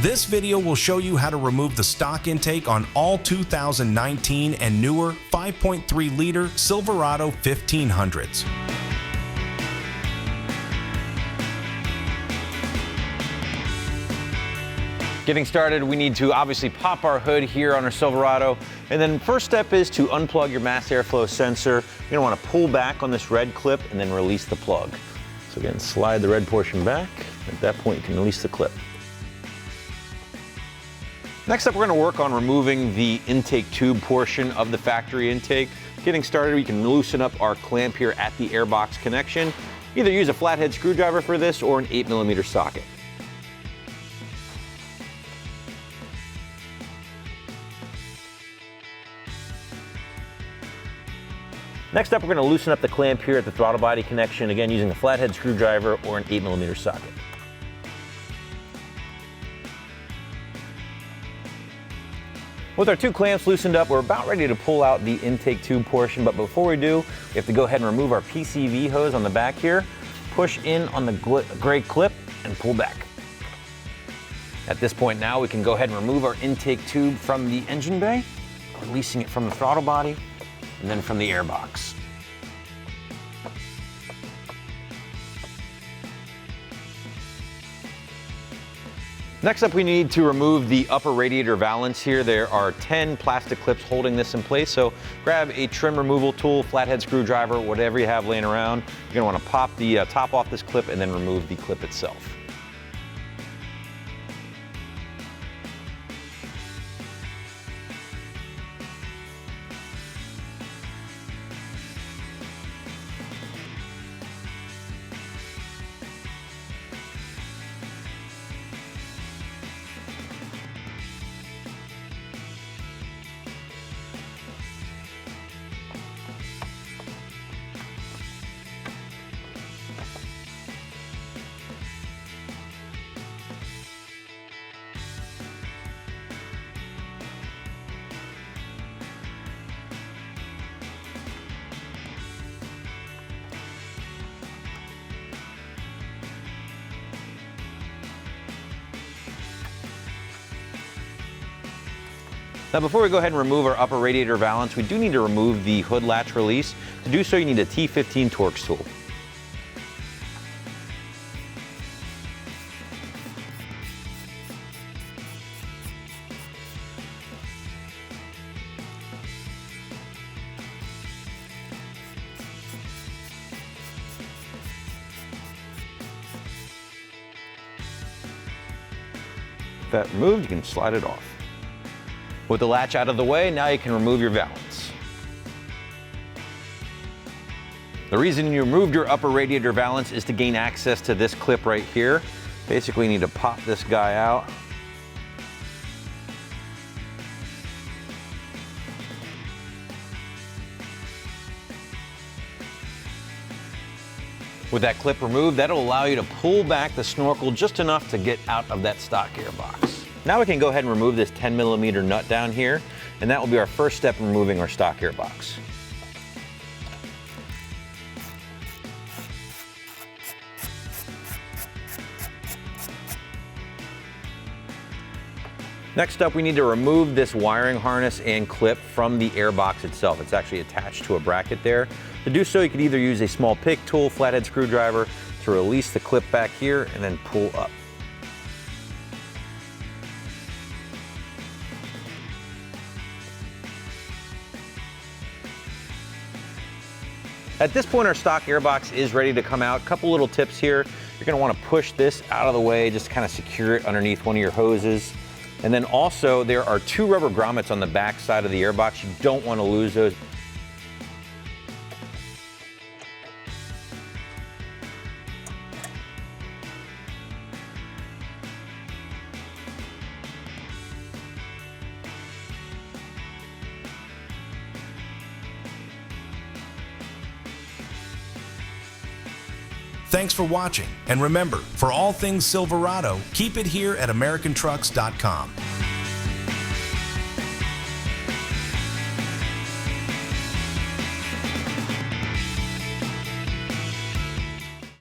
This video will show you how to remove the stock intake on all 2019 and newer 5.3-liter Silverado 1500s. Getting started, we need to obviously pop our hood here on our Silverado, and then first step is to unplug your mass airflow sensor. You're gonna wanna pull back on this red clip and then release the plug. So again, slide the red portion back. At that point, you can release the clip. Next up, we're gonna work on removing the intake tube portion of the factory intake. Getting started, we can loosen up our clamp here at the airbox connection. Either use a flathead screwdriver for this or an 8mm socket. Next up, we're going to loosen up the clamp here at the throttle body connection, again using a flathead screwdriver or an 8mm socket. With our two clamps loosened up, we're about ready to pull out the intake tube portion, but before we do, we have to go ahead and remove our PCV hose on the back here, push in on the gray clip, and pull back. At this point now, we can go ahead and remove our intake tube from the engine bay, releasing it from the throttle body, and then from the airbox. Next up, we need to remove the upper radiator valance here. There are 10 plastic clips holding this in place, so grab a trim removal tool, flathead screwdriver, whatever you have laying around. You're gonna wanna pop the top off this clip and then remove the clip itself. Now before we go ahead and remove our upper radiator valance, we do need to remove the hood latch release. To do so, you need a T15 Torx tool. With that removed, you can slide it off. With the latch out of the way, now you can remove your valance. The reason you removed your upper radiator valance is to gain access to this clip right here. Basically, you need to pop this guy out. With that clip removed, that'll allow you to pull back the snorkel just enough to get out of that stock airbox. Now we can go ahead and remove this 10mm nut down here, and that will be our first step in removing our stock airbox. Next up, we need to remove this wiring harness and clip from the airbox itself. It's actually attached to a bracket there. To do so, you could either use a small pick tool, flathead screwdriver to release the clip back here and then pull up. At this point, our stock airbox is ready to come out. Couple little tips here. You're gonna wanna push this out of the way, just to kind of secure it underneath one of your hoses. And then also, there are two rubber grommets on the back side of the airbox. You don't wanna lose those. Thanks for watching, and remember, for all things Silverado, keep it here at AmericanTrucks.com.